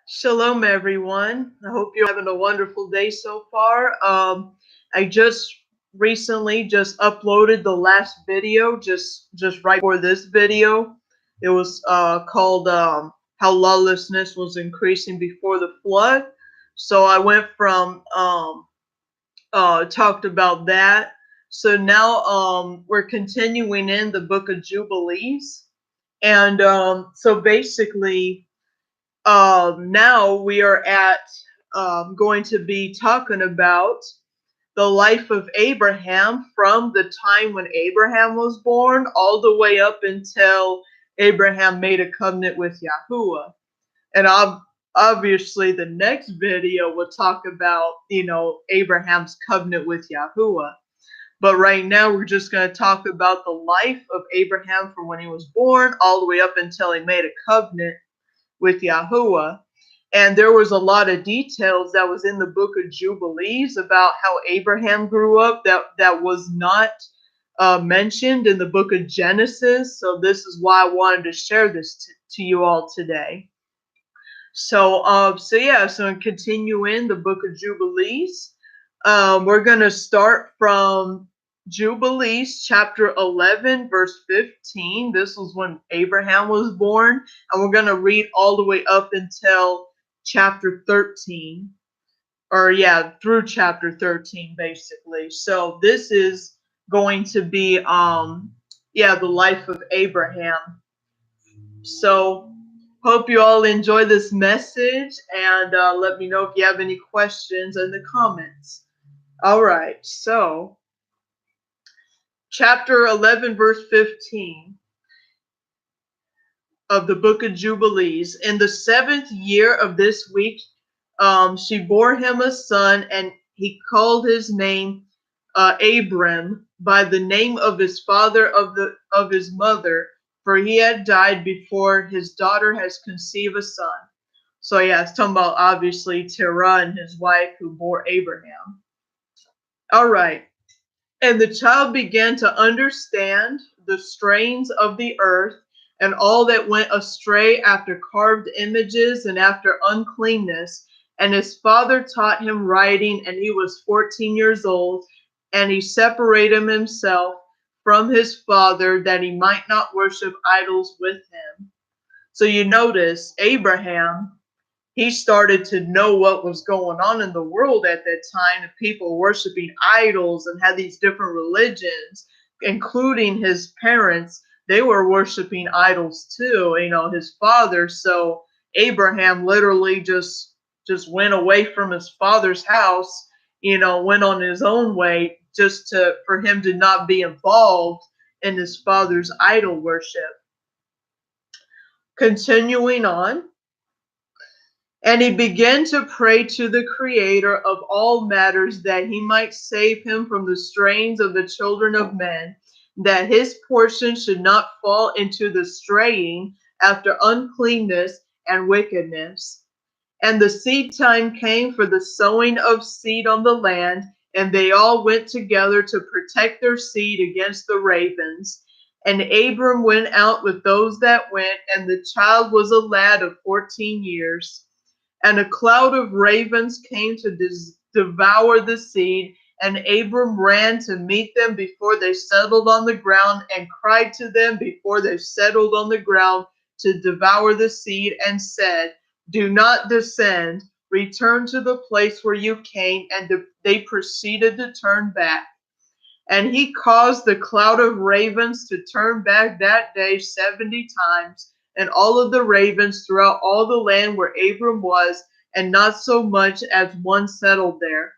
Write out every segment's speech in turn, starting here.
Shalom, everyone. I hope you're having a wonderful day so far. I just recently just uploaded the last video, just right before this video. It was called "How Lawlessness Was Increasing Before the Flood." So I went from talked about that. So now we're continuing in the book of Jubilees, and so basically now we are at going to be talking about the life of Abraham from the time when Abraham was born all the way up until Abraham made a covenant with Yahuwah. And obviously, the next video will talk about, Abraham's covenant with Yahuwah. But right now, we're just going to talk about the life of Abraham from when he was born all the way up until he made a covenant with Yahuwah. And there was a lot of details that was in the book of Jubilees about how Abraham grew up that was not mentioned in the book of Genesis. So this is why I wanted to share this to you all today. So in continuing the book of Jubilees, we're going to start from Jubilees chapter 11, verse 15. This was when Abraham was born, and we're going to read all the way up until chapter 13, through chapter 13, basically. So this is going to be, the life of Abraham. So hope you all enjoy this message, and let me know if you have any questions in the comments. All right, so chapter 11, verse 15 of the book of Jubilees. In the 7th year of this week, she bore him a son, and he called his name Abram, by the name of his father of his mother, for he had died before his daughter has conceived a son. So yeah, it's talking about obviously Terah and his wife who bore Abraham. All right. And the child began to understand the strains of the earth and all that went astray after carved images and after uncleanness. And his father taught him writing, and he was 14 years old, and he separated himself from his father that he might not worship idols with him. So you notice Abraham, he started to know what was going on in the world at that time, and people worshiping idols and had these different religions, including his parents. They were worshiping idols too, his father. So Abraham literally just went away from his father's house, went on his own way just for him to not be involved in his father's idol worship. Continuing on. And he began to pray to the Creator of all matters that he might save him from the strains of the children of men, that his portion should not fall into the straying after uncleanness and wickedness. And the seed time came for the sowing of seed on the land, and they all went together to protect their seed against the ravens. And Abram went out with those that went, and the child was a lad of 14 years. And a cloud of ravens came to devour the seed, and Abram ran to meet them before they settled on the ground, and cried to them before they settled on the ground to devour the seed, and said, "Do not descend, return to the place where you came." And they proceeded to turn back. And he caused the cloud of ravens to turn back that day 70 times, and all of the ravens throughout all the land where Abram was, and not so much as one settled there.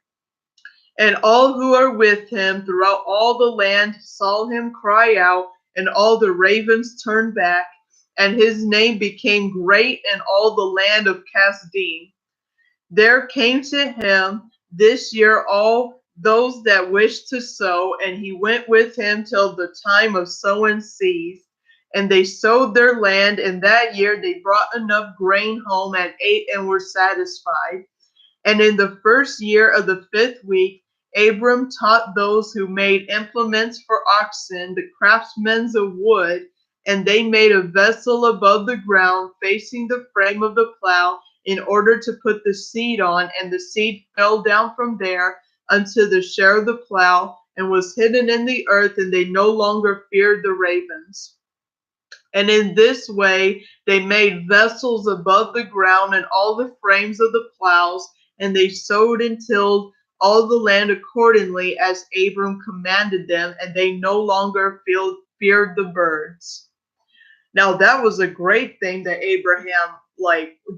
And all who are with him throughout all the land saw him cry out, and all the ravens turned back, and his name became great in all the land of Kasdim. There came to him this year all those that wished to sow, and he went with him till the time of sowing ceased. And they sowed their land, and that year they brought enough grain home and ate and were satisfied. And in the first year of the 5th week, Abram taught those who made implements for oxen, the craftsmen of wood, and they made a vessel above the ground, facing the frame of the plow, in order to put the seed on, and the seed fell down from there unto the share of the plow, and was hidden in the earth, and they no longer feared the ravens. And in this way they made vessels above the ground and all the frames of the plows, and they sowed and tilled all the land accordingly as Abram commanded them, and they no longer feared the birds. Now that was a great thing that Abraham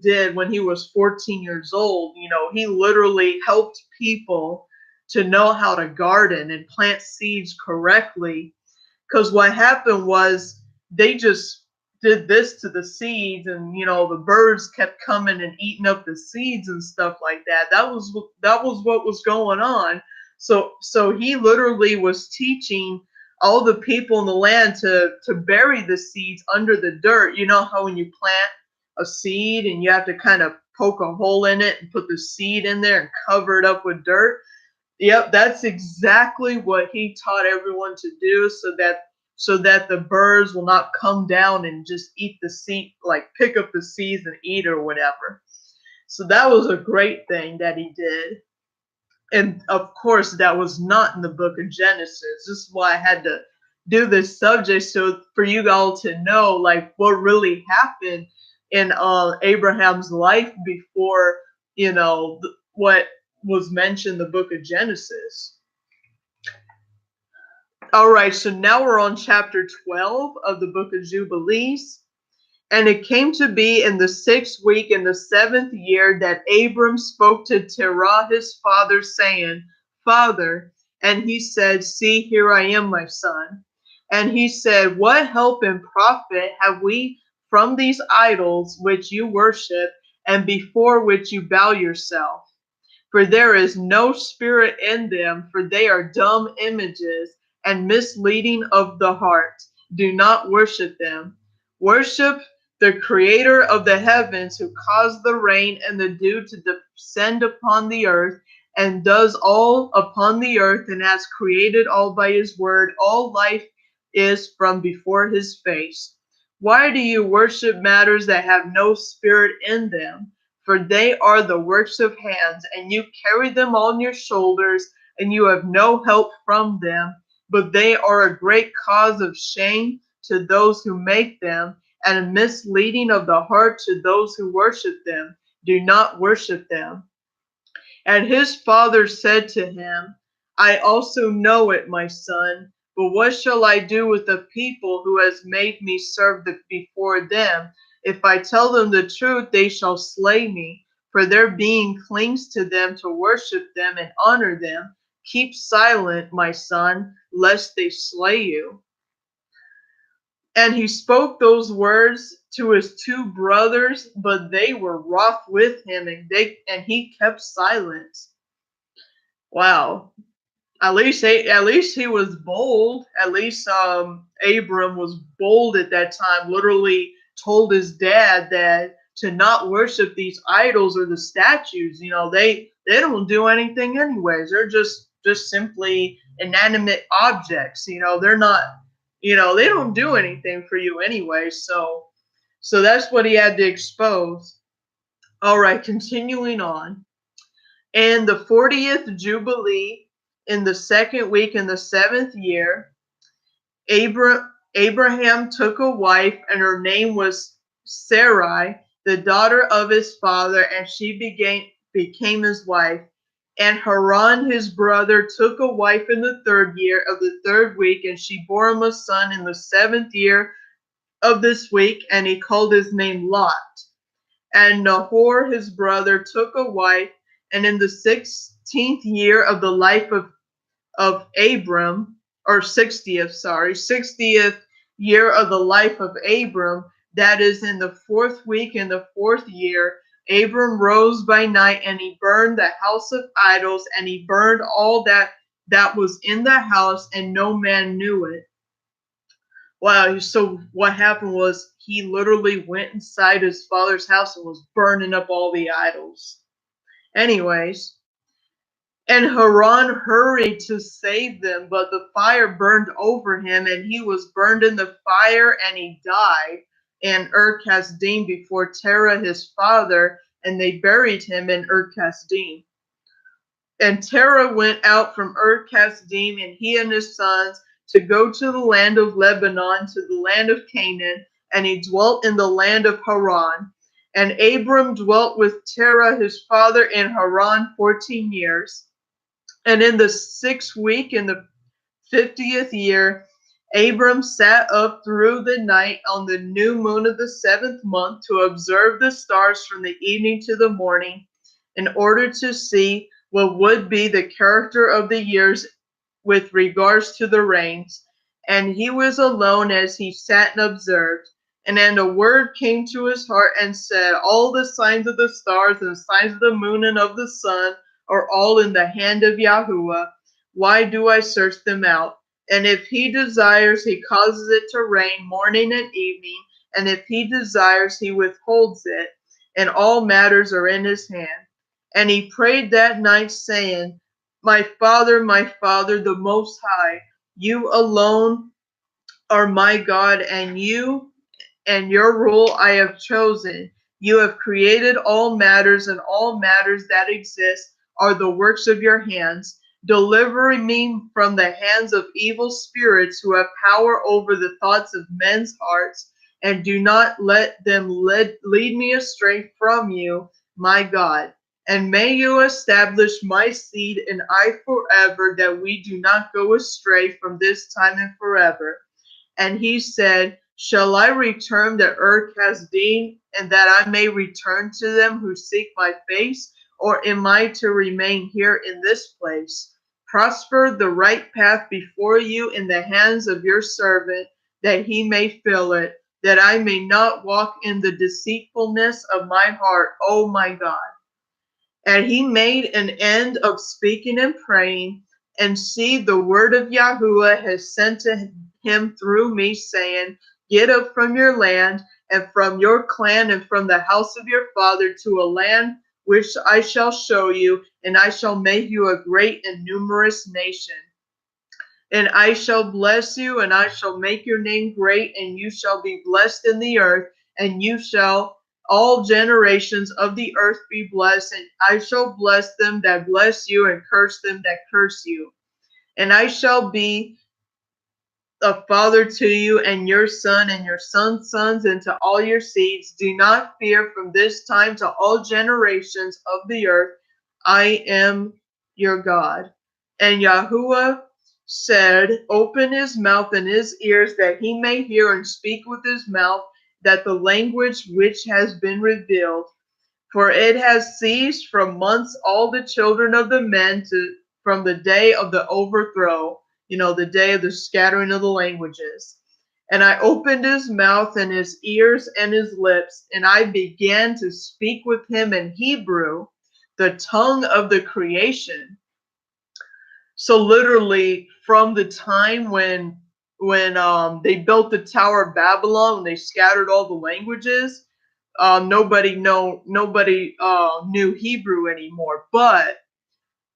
did when he was 14 years old. He literally helped people to know how to garden and plant seeds correctly, because what happened was they just did this to the seeds, and the birds kept coming and eating up the seeds and stuff like that. That was what was going on. So he literally was teaching all the people in the land to bury the seeds under the dirt. You know how when you plant a seed and you have to kind of poke a hole in it and put the seed in there and cover it up with dirt? Yep, that's exactly what he taught everyone to do, so that the birds will not come down and just eat the seed, like pick up the seeds and eat or whatever. So that was a great thing that he did. And of course, that was not in the book of Genesis. This is why I had to do this subject, so for you all to know what really happened in Abraham's life before what was mentioned in the book of Genesis. All right, so now we're on chapter 12 of the book of Jubilees. And it came to be in the 6th week in the 7th year that Abram spoke to Terah his father, saying, Father. And he said, See, here I am, my son. And he said, What help and profit have we from these idols which you worship, and before which you bow yourself? For there is no spirit in them, for they are dumb images and misleading of the heart. Do not worship them. Worship the creator of the heavens, who caused the rain and the dew to descend upon the earth, and does all upon the earth, and has created all by his word. All life is from before his face. Why do you worship matters that have no spirit in them? For they are the works of hands, and you carry them on your shoulders, and you have no help from them. But they are a great cause of shame to those who make them, and a misleading of the heart to those who worship them. Do not worship them. And his father said to him, I also know it, my son, but what shall I do with the people who has made me serve before them? If I tell them the truth, they shall slay me, for their being clings to them to worship them and honor them. Keep silent, my son, lest they slay you. And he spoke those words to his 2 brothers, but they were wroth with him, and he kept silent. Wow. At least he was bold. At least Abram was bold at that time. Literally told his dad that to not worship these idols or the statues. They don't do anything anyways. They're just simply inanimate objects. They're not. They don't do anything for you anyway. So that's what he had to expose. All right, continuing on. In the 40th Jubilee, in the 2nd week in the 7th year, Abraham took a wife, and her name was Sarai, the daughter of his father, and she became his wife. And Haran his brother took a wife in the 3rd year of the 3rd week, and she bore him a son in the 7th year of this week, and he called his name Lot. And Nahor his brother took a wife, and in the 16th year of the life of Abram, or 60th year of the life of Abram, that is in the 4th week in the 4th year, Abram rose by night, and he burned the house of idols, and he burned all that was in the house, and no man knew it. Wow, so what happened was he literally went inside his father's house and was burning up all the idols. Anyways, and Haran hurried to save them, but the fire burned over him, and he was burned in the fire, and he died. And Ur Kasdim before Terah his father, and they buried him in Ur-Kasdim. And Terah went out from Ur-Kasdim, and he and his sons, to go to the land of Lebanon, to the land of Canaan, and he dwelt in the land of Haran. And Abram dwelt with Terah his father in Haran 14 years. And in the 6th week, in the 50th year, Abram sat up through the night on the new moon of the 7th month to observe the stars from the evening to the morning, in order to see what would be the character of the years with regards to the rains. And he was alone as he sat and observed. And then a word came to his heart and said, all the signs of the stars and the signs of the moon and of the sun are all in the hand of Yahuwah. Why do I search them out? And if he desires, he causes it to rain morning and evening. And if he desires, he withholds it. And all matters are in his hand. And he prayed that night, saying, my Father, the Most High, you alone are my God, and you and your rule I have chosen. You have created all matters, and all matters that exist are the works of your hands. Deliver me from the hands of evil spirits who have power over the thoughts of men's hearts, and do not let them lead me astray from you, my God. And may you establish my seed and I forever, that we do not go astray from this time and forever. And he said, shall I return to Ur-Kasdim, and that I may return to them who seek my face? Or am I to remain here in this place? Prosper the right path before you in the hands of your servant, that he may fill it, that I may not walk in the deceitfulness of my heart, O my God. And he made an end of speaking and praying, and see, the word of Yahuwah has sent to him through me, saying, get up from your land, and from your clan, and from the house of your father, to a land which I shall show you, and I shall make you a great and numerous nation. And I shall bless you, and I shall make your name great, and you shall be blessed in the earth, and you shall all generations of the earth be blessed, and I shall bless them that bless you, and curse them that curse you. And I shall be a father to you, and your son, and your son's sons, and to all your seeds. Do not fear, from this time to all generations of the earth. I am your God. And Yahuwah said, open his mouth and his ears, that he may hear, and speak with his mouth, that the language which has been revealed. For it has ceased from months all the children of the men from the day of the overthrow, the day of the scattering of the languages. And I opened his mouth and his ears and his lips, and I began to speak with him in Hebrew, the tongue of the creation. So literally from the time when they built the Tower of Babylon, when they scattered all the languages, nobody knew Hebrew anymore. But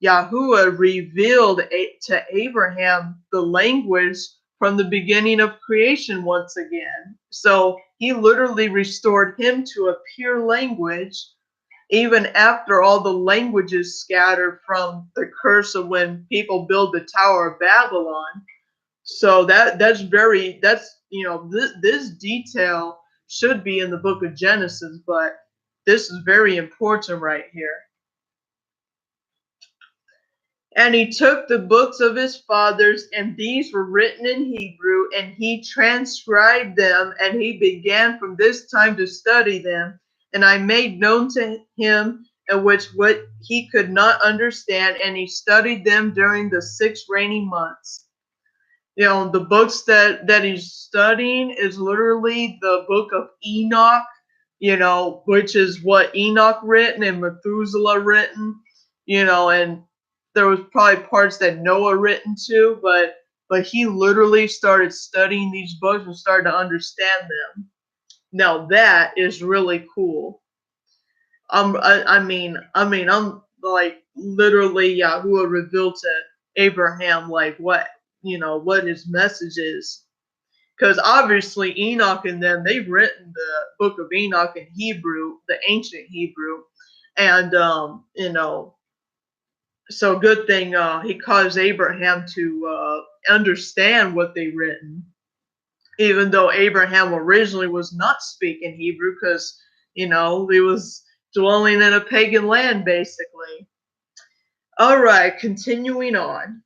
Yahuwah revealed to Abraham the language from the beginning of creation once again. So he literally restored him to a pure language, even after all the languages scattered from the curse of when people build the Tower of Babylon. So that's this detail should be in the book of Genesis, but this is very important right here. And he took the books of his fathers, and these were written in Hebrew, and he transcribed them, and he began from this time to study them. And I made known to him what he could not understand, and he studied them during the 6 rainy months. The books that he's studying is literally the book of Enoch, which is what Enoch written and Methuselah written, and there was probably parts that Noah written too, but he literally started studying these books and started to understand them. Now that is really cool. I'm like literally Yahuwah revealed to Abraham like what his message is. Because obviously Enoch and them, they've written the book of Enoch in Hebrew, the ancient Hebrew. And so good thing he caused Abraham to understand what they written, even though Abraham originally was not speaking Hebrew because he was dwelling in a pagan land basically. All right, continuing on.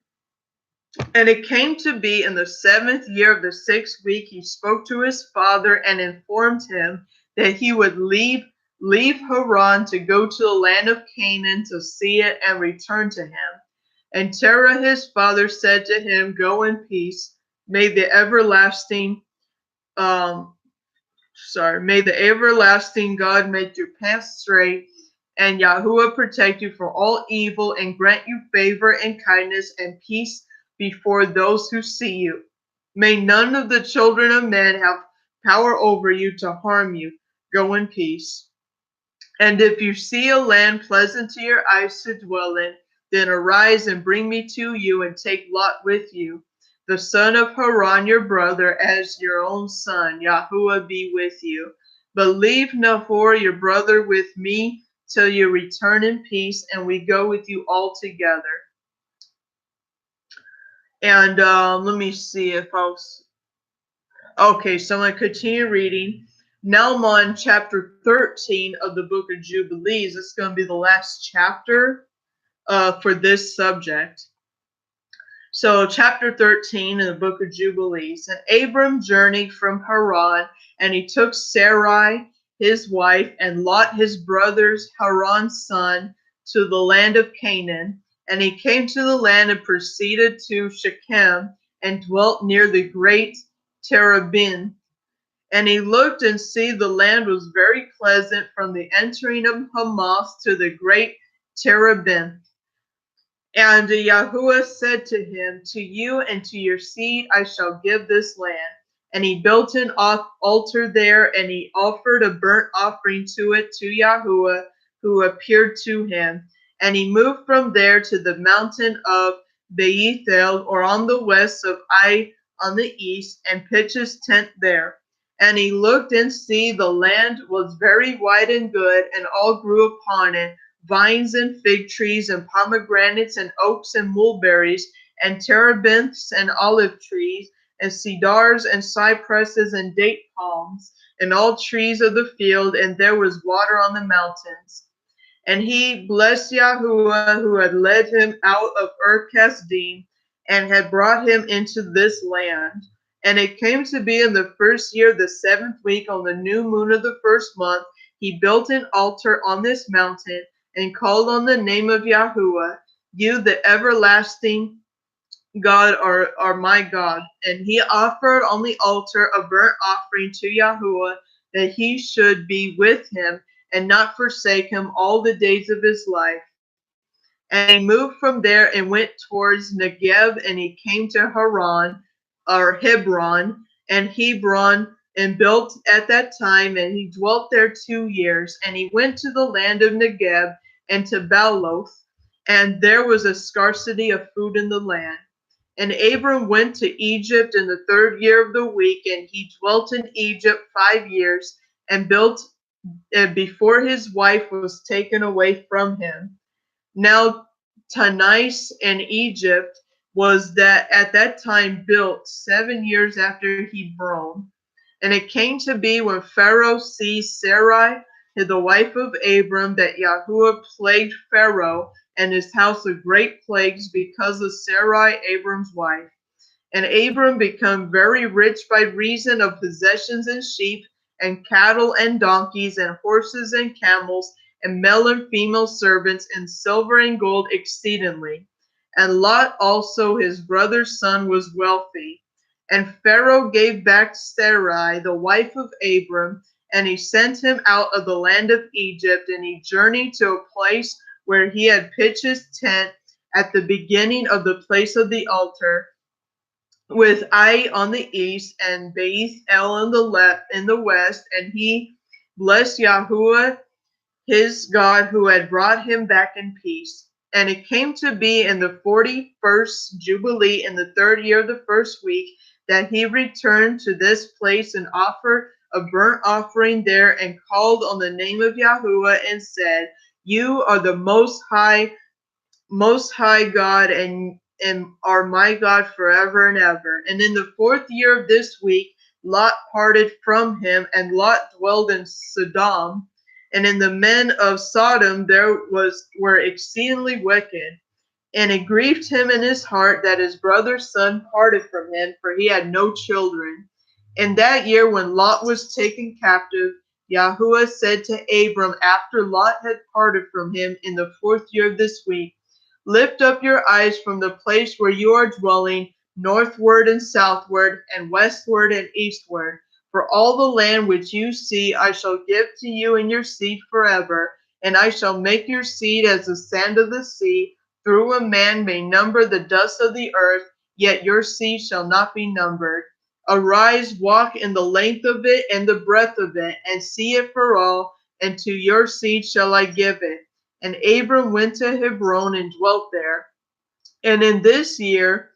And it came to be in the 7th year of the 6th week, he spoke to his father and informed him that he would leave Haran to go to the land of Canaan to see it and return to him. And Terah his father said to him, "Go in peace. May the everlasting um, may the everlasting God make your path straight, and Yahuwah protect you from all evil, and grant you favor and kindness and peace before those who see you. May none of the children of men have power over you to harm you. Go in peace. And if you see a land pleasant to your eyes to dwell in, then arise and bring me to you, and take Lot with you, the son of Haran your brother, as your own son. Yahuwah be with you. But leave Nahor your brother with me till you return in peace, and we go with you all together." And let me see if I'll. Okay, so I'm going to continue reading. Now I'm on chapter 13 of the book of Jubilees. It's going to be the last chapter for this subject. So, chapter 13 in the book of Jubilees. And Abram journeyed from Haran, and he took Sarai, his wife, and Lot, his brother's Haran's son, to the land of Canaan. And he came to the land and proceeded to Shechem, and dwelt near the great Terebinth. And he looked, and see, the land was very pleasant from the entering of Hamath to the great Terebinth. And Yahuwah said to him, "To you and to your seed I shall give this land." And he built an altar there, and he offered a burnt offering to it to Yahuwah, who appeared to him. And he moved from there to the mountain of Beethel, or on the west of Ai on the east, and pitched his tent there. And he looked, and see, the land was very wide and good, and all grew upon it, vines and fig trees and pomegranates and oaks and mulberries and terebinths and olive trees and cedars and cypresses and date palms and all trees of the field, and there was water on the mountains. And he blessed Yahuwah, who had led him out of Ur Kasdim and had brought him into this land. And it came to be in the 1st year of the 7th week, on the new moon of the 1st month, he built an altar on this mountain and called on the name of Yahuwah, "You, the everlasting God, are my God." And he offered on the altar a burnt offering to Yahuwah, that he should be with him and not forsake him all the days of his life. And he moved from there and went towards Negev, and he came to Haran, or Hebron, and Hebron, and built at that time, and he dwelt there 2 years. And he went to the land of Negev and to Baaloth, and there was a scarcity of food in the land. And Abram went to Egypt in the 3rd year of the week, and he dwelt in Egypt 5 years, and built before his wife was taken away from him. Now Tanais in Egypt was that at that time built 7 years after Hebron. And it came to be, when Pharaoh seized Sarai, the wife of Abram, that Yahuwah plagued Pharaoh and his house with great plagues because of Sarai, Abram's wife. And Abram became very rich by reason of possessions and sheep and cattle and donkeys and horses and camels and male and female servants and silver and gold exceedingly. And Lot also, his brother's son, was wealthy. And Pharaoh gave back Sarai, the wife of Abram, and he sent him out of the land of Egypt, and he journeyed to a place where he had pitched his tent at the beginning of the place of the altar, with Ai on the east and Beeth El in the west. And he blessed Yahuwah his God, who had brought him back in peace. And it came to be in the 41st Jubilee, in the 3rd year of the 1st week, that he returned to this place and offered a burnt offering there, and called on the name of Yahuwah, and said, You are the most high God, and are my God forever and ever. And in the 4th year of this week, Lot parted from him, and Lot dwelled in Sodom. And in the men of Sodom were exceedingly wicked. And it grieved him in his heart that his brother's son parted from him, for he had no children. And that year when Lot was taken captive, Yahuwah said to Abram after Lot had parted from him in the 4th year of this week, Lift up your eyes from the place where you are dwelling, northward and southward, and westward and eastward. For all the land which you see I shall give to you and your seed forever, and I shall make your seed as the sand of the sea. Through a man may number the dust of the earth, yet your seed shall not be numbered. Arise, walk in the length of it and the breadth of it, and see it for all, and to your seed shall I give it. And Abram went to Hebron and dwelt there. And in this year,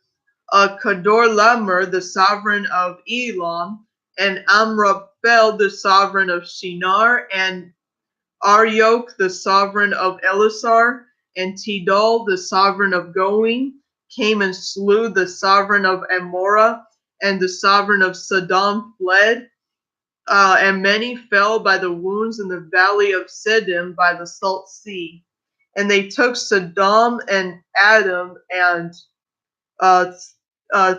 Kedorlaomer, the sovereign of Elam, and Amraphel, the sovereign of Shinar, and Arioch, the sovereign of Elasar, and Tidal, the sovereign of Going, came and slew the sovereign of Amorah, and the sovereign of Sodom fled. And many fell by the wounds in the valley of Siddim by the salt sea. And they took Sodom and Adam and uh, uh,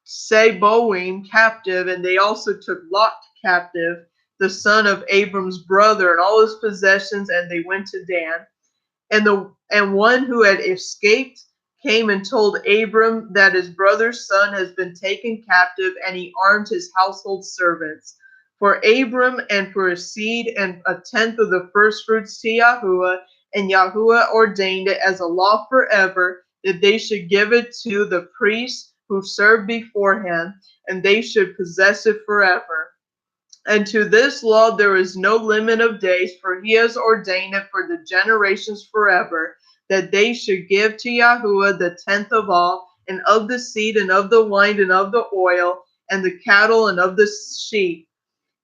Seboim captive, and they also took Lot captive, the son of Abram's brother, and all his possessions, and they went to Dan. And one who had escaped came and told Abram that his brother's son has been taken captive, and he armed his household servants. For Abram and for his seed and a tenth of the firstfruits to Yahuwah, and Yahuwah ordained it as a law forever that they should give it to the priests who served before him, and they should possess it forever. And to this law there is no limit of days, for he has ordained it for the generations forever, that they should give to Yahuwah the tenth of all, and of the seed, and of the wine, and of the oil, and the cattle, and of the sheep.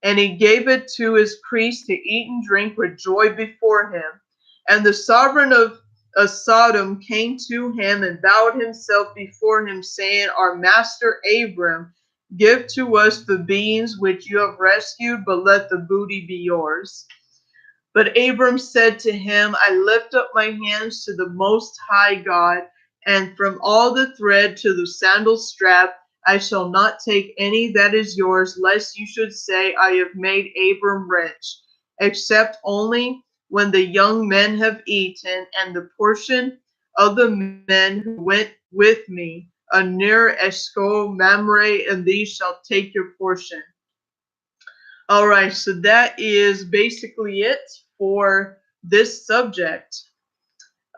And he gave it to his priests to eat and drink with joy before him. And the sovereign of Sodom came to him and bowed himself before him, saying, Our master Abram, give to us the beings which you have rescued, but let the booty be yours. But Abram said to him, I lift up my hands to the Most High God, and from all the thread to the sandal strap, I shall not take any that is yours, lest you should say, I have made Abram rich, except only when the young men have eaten, and the portion of the men who went with me, Anir, Eshcol, Mamre, and these shall take your portion. All right, so that is basically it for this subject.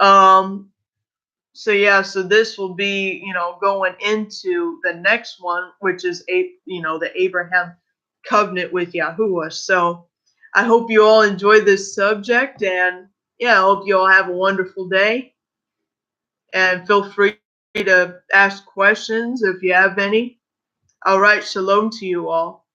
So yeah, so this will be, going into the next one, which is the Abraham covenant with Yahuwah. So I hope you all enjoy this subject, and yeah, I hope you all have a wonderful day. And feel free to ask questions if you have any. All right, shalom to you all.